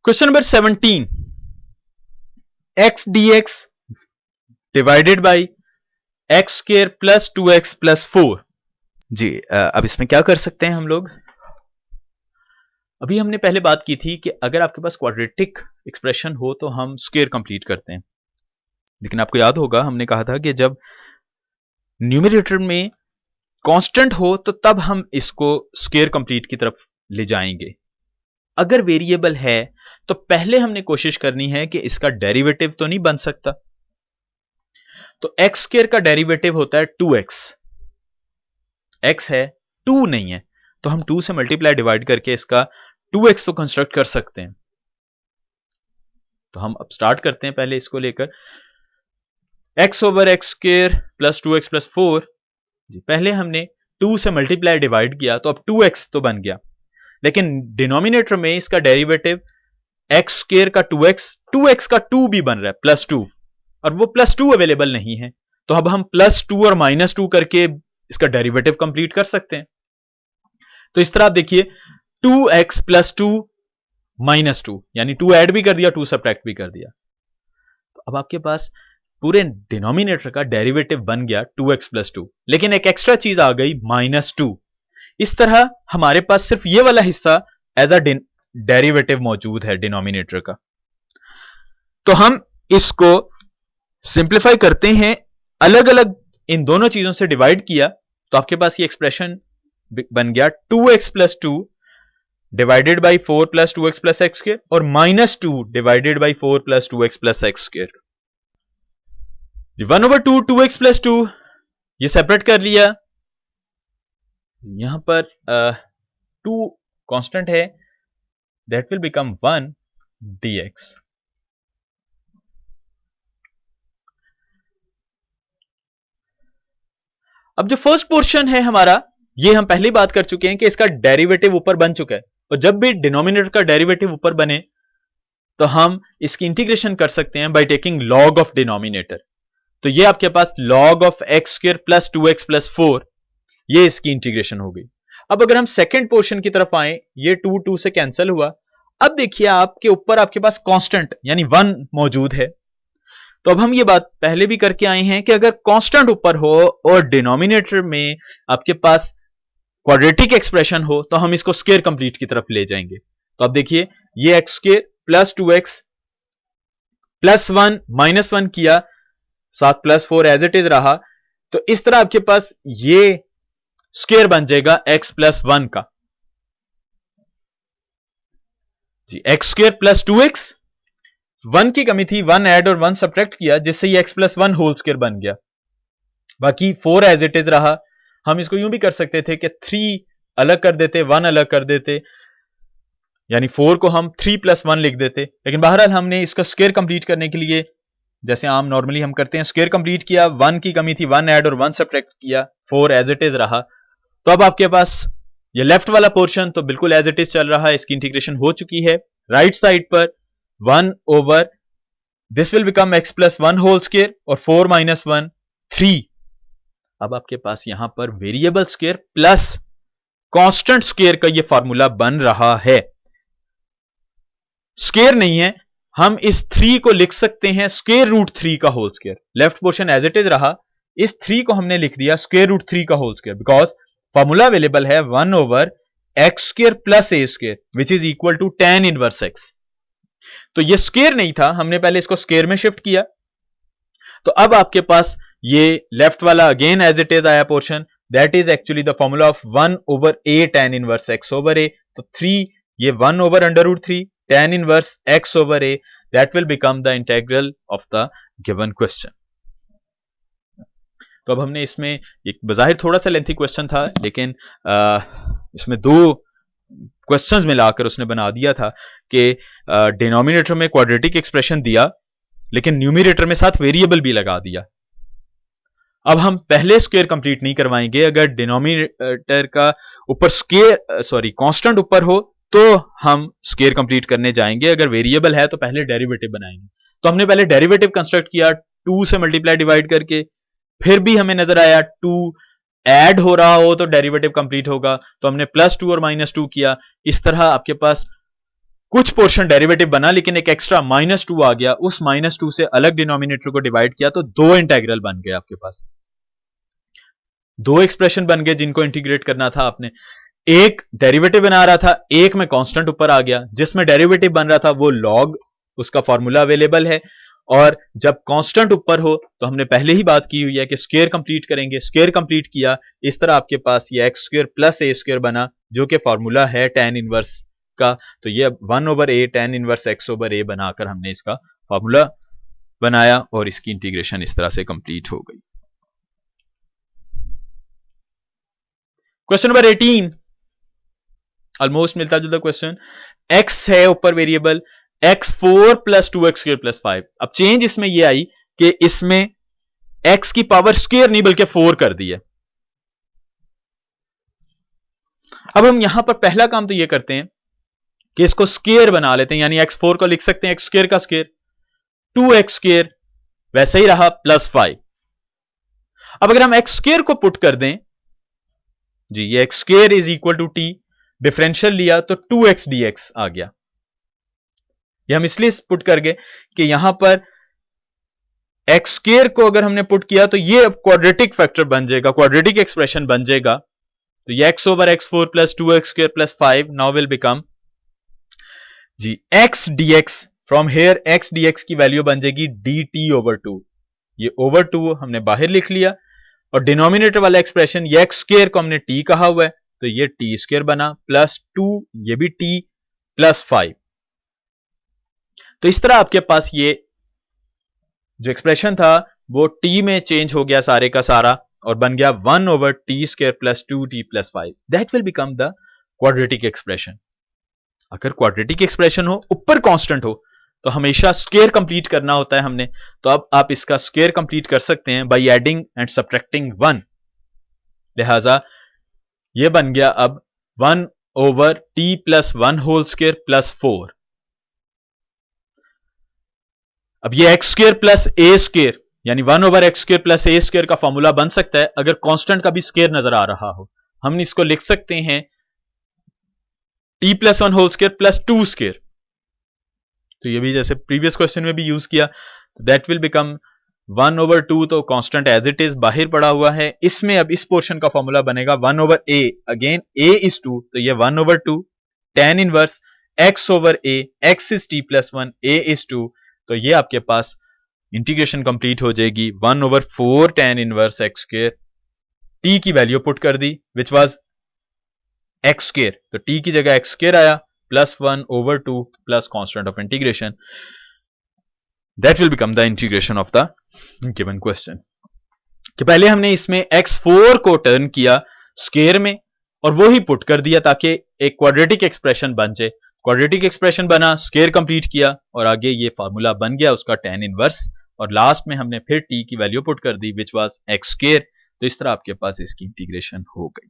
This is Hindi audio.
Question number 17, x dx divided by x square plus 2x plus 4। जी अब इसमें क्या कर सकते हैं हम लोग? अभी हमने पहले बात की थी कि अगर आपके पास क्वाड्रेटिक एक्सप्रेशन हो तो हम स्क्वायर कंप्लीट करते हैं, लेकिन आपको याद होगा हमने कहा था कि जब न्यूमरेटर में कांस्टेंट हो तो तब हम इसको स्क्वायर कंप्लीट की तरफ ले जाएंगे। अगर वेरिएबल है तो पहले हमने कोशिश करनी है कि इसका डेरिवेटिव तो नहीं बन सकता, तो एक्स स्क्वायर का डेरिवेटिव होता है 2x। x है 2 नहीं है, तो हम 2 से मल्टीप्लाई डिवाइड करके इसका 2x तो कंस्ट्रक्ट कर सकते हैं। तो हम अब स्टार्ट करते हैं पहले इसको लेकर x over x square plus 2x plus 4। जी पहले हमने 2 से मल्टीप्लाई डिवाइड किया तो अब 2x तो बन गया, लेकिन डिनोमिनेटर में इसका डेरिवेटिव एक्स स्क्वायर का 2x का 2 भी बन रहा है प्लस 2, और वो प्लस 2 अवेलेबल नहीं है, तो अब हम प्लस 2 और माइनस 2 करके इसका डेरिवेटिव कंप्लीट कर सकते हैं। तो इस तरह आप देखिए 2x प्लस 2 माइनस 2, यानी 2 ऐड भी कर दिया 2 सब्ट्रैक्ट भी कर दिया, तो अब आपके पास पूरे डिनोमिनेटर का डेरिवेटिव बन गया 2x प्लस 2, लेकिन एक एक्स्ट्रा चीज आ गई माइनस 2। इस तरह हमारे पास सिर्फ ये वाला हिस्सा एज अ डेरिवेटिव मौजूद है डिनोमिनेटर का। तो हम इसको सिंप्लीफाई करते हैं, अलग अलग इन दोनों चीजों से डिवाइड किया तो आपके पास ये एक्सप्रेशन बन गया 2x plus 2 divided by 4 plus 2x plus x square और minus 2 divided by 4 plus 2x plus x square. 1 over 2 2x plus 2 ये सेपरेट कर लिया, यहां पर 2 कांस्टेंट है, दैट विल बिकम 1 dx। अब जो फर्स्ट पोर्शन है हमारा, ये हम पहले बात कर चुके हैं कि इसका डेरिवेटिव ऊपर बन चुका है, और जब भी डिनोमिनेटर का डेरिवेटिव ऊपर बने तो हम इसकी इंटीग्रेशन कर सकते हैं by taking log of denominator. तो ये आपके पास log of x square plus 2x plus 4, ये इसकी इंटीग्रेशन हो गई। अब अगर हम सेकेंड पोर्शन की तरफ आए, ये 2 2 से कैंसिल हुआ। अब देखिए आपके ऊपर आपके पास कांस्टेंट यानी 1 मौजूद है, तो अब हम ये बात पहले भी करके आए हैं कि अगर कांस्टेंट ऊपर हो और डिनोमिनेटर में आपके पास क्वाड्रेटिक एक्सप्रेशन हो तो हम इसको स्क्वायर कंप्लीट की तरफ ले जाएंगे। तो अब देखिए ये x square plus 2x plus 1 minus 1 किया, साथ प्लस 4 एज इट इज रहा, तो इस तरह आपके पास ये स्क्वायर बन जाएगा x प्लस 1 का। जी एक्स स्क्वायर प्लस 2x, 1 की कमी थी, 1 ऐड और 1 सब्ट्रैक्ट किया, जिससे ये x प्लस 1 होल स्क्वायर बन गया। बाकी 4 एज इट इज रहा। हम इसको यूं भी कर सकते थे कि 3 अलग कर देते, 1 अलग कर देते, यानी 4 को हम 3 प्लस 1 लिख देते, लेकिन बहरहाल हमने इसका स्क्वायर कंप्लीट करने के लिए जैसे आम नॉर्मली हम करते हैं स्क्वायर कंप्लीट किया, 1 की कमी थी, 1 ऐड और 1 सब्ट्रैक्ट किया, 4 एज इट इज रहा। तो अब आपके पास ये लेफ्ट वाला पोर्शन तो बिल्कुल एज इट इज चल रहा है, इसकी इंटीग्रेशन हो चुकी है। राइट साइड पर 1 over this will become x plus 1 whole square और 4 माइनस 1 3। अब आपके पास यहां पर variable square plus constant square का ये फार्मूला बन रहा है। स्क्वायर नहीं है, हम इस 3 को लिख सकते हैं स्क्वायर रूट 3 का whole square. Left portion as it is रहा, इस 3 को हमने लिख दिया स्क्वायर रूट 3 का whole square, because formula available है 1 over x square plus a square which is equal to tan inverse x। तो ये स्क्वायर नहीं था, हमने पहले इसको स्क्वायर में शिफ्ट किया, तो अब आपके पास ये लेफ्ट वाला अगेन एज इट इज आया portion, that is actually the formula of 1 over a tan inverse x over a। तो 3 ये 1 over under root 3 tan inverse x over a, that will become the integral of the given question। तो अब हमने इसमें एक बजाहिर थोड़ा सा लेंथी क्वेश्चन था, लेकिन इसमें 2 क्वेश्चंस मिलाकर उसने बना दिया था कि डिनोमिनेटर में क्वाड्रेटिक एक्सप्रेशन दिया, लेकिन न्यूमरेटर में साथ वेरिएबल भी लगा दिया। अब हम पहले स्क्वायर कंप्लीट नहीं करवाएंगे, अगर डिनोमिनेटर का ऊपर स्क्वायर कांस्टेंट ऊपर हो तो हम स्क्वायर कंप्लीट करने जाएंगे, अगर वेरिएबल है तो पहले डेरिवेटिव बनाएंगे। तो हमने पहले डेरिवेटिव कंस्ट्रक्ट किया 2 से मल्टीप्लाई डिवाइड करके, फिर भी हमें नजर आया 2 ऐड हो रहा हो तो डेरिवेटिव कंप्लीट होगा, तो हमने प्लस 2 और माइनस 2 किया। इस तरह आपके पास कुछ पोर्शन डेरिवेटिव बना लेकिन एक एक्स्ट्रा -2 आ गया, उस -2 से अलग डिनोमिनेटर को डिवाइड किया तो दो इंटेग्रल बन गए आपके पास, दो एक्सप्रेशन बन गए जिनको इंटीग्रेट करना था आपने। एक डेरिवेटिव बना रहा था, एक में कांस्टेंट ऊपर आ गया, जिसमें डेरिवेटिव बन रहा था वो लॉग, उसका फॉर्मूला अवेलेबल है। और जब कांस्टेंट ऊपर हो तो हमने पहले ही बात की हुई है कि स्क्वायर कंप्लीट करेंगे, स्क्वायर कंप्लीट किया, इस तरह आपके पास ये x square plus a square बना, जो कि फॉर्मूला है tan इनवर्स का। तो ये 1/a tan इनवर्स x/a बनाकर हमने इसका फॉर्मूला बनाया और इसकी इंटीग्रेशन इस तरह से कंप्लीट हो गई। क्वेश्चन नंबर 18 ऑलमोस्ट मिलता जुलता क्वेश्चन। x है ऊपर variable, x4 plus 2x square plus 5। अब चेंज इसमें यह आई कि इसमें x की पावर स्क्वायर नहीं बल्कि 4 कर दी है। अब हम यहां पर पहला काम तो यह करते हैं कि इसको स्क्वायर बना लेते हैं, यानी x4 को लिख सकते हैं x स्क्वायर का स्क्वायर, 2x स्क्वायर वैसे ही रहा प्लस 5। अब अगर हम x स्क्वायर को पुट कर दें जी, ये x square is equal to t, differential लिया तो 2x dx आ गया। ये हम इसलिए पुट कर गए कि यहां पर x स्क्वायर को अगर हमने पुट किया तो ये अब क्वाड्रेटिक फैक्टर बन जाएगा, क्वाड्रेटिक एक्सप्रेशन बन जाएगा। तो ये x/x4 plus 2x square plus 5 now will become जी x dx, from here x dx की वैल्यू बन जाएगी dt/2। ये ओवर 2 हमने बाहर लिख लिया और डिनोमिनेटर वाला एक्सप्रेशन ये x स्क्वायर को हमने t कहा हुआ है तो ये t स्क्वायर बना प्लस 2, ये भी t प्लस 5। तो इस तरह आपके पास ये जो एक्सप्रेशन था वो t में चेंज हो गया सारे का सारा और बन गया 1/t square plus 2t plus 5। That will become the quadratic expression. अगर क्वाड्रेटिक एक्सप्रेशन हो, ऊपर कांस्टेंट हो, तो हमेशा स्क्वायर कंप्लीट करना होता है हमने। तो अब आप इसका स्क्वायर कंप्लीट कर सकते हैं बाय एडिंग एंड सब्ट्रैक्टिंग 1। लिहाजा ये बन गया अब 1/t plus 1 whole square plus 4। अब ये x square plus a square यानी 1/x square plus a square का फॉर्मूला बन सकता है अगर कांस्टेंट का भी स्क्वायर नजर आ रहा हो। हम इसको लिख सकते हैं t plus 1 whole square plus 2 square. तो ये भी जैसे प्रीवियस क्वेश्चन में भी यूज किया, दैट विल बिकम 1/2, तो कांस्टेंट एज इट इज बाहर पड़ा हुआ है। इसमें अब इस पोर्शन का फॉर्मूला बनेगा 1/a, अगेन a is 2 तो ये 1/2 tan inverse x/a, x is t plus 1, a is 2, तो ये आपके पास इंटीग्रेशन कंप्लीट हो जाएगी 1/4 tan inverse x square, t की वैल्यू पुट कर दी विच वाज x स्क्वायर, तो t की जगह x स्क्वायर आया plus 1/2 plus constant of integration. That will become the integration of the given question. कि पहले हमने इसमें x4 को टर्न किया स्क्वायर में और वो ही पुट कर दिया ताकि एक क्वाड्रेटिक एक्सप्रेशन बन जाए। क्वाड्रेटिक एक्सप्रेशन बना, स्क्वायर कंप्लीट किया और आगे ये फार्मूला बन गया उसका tan इनवर्स, और लास्ट में हमने फिर t की वैल्यू पुट कर दी विच वाज x स्क्वायर। तो इस तरह आपके पास इसकी इंटीग्रेशन हो गई।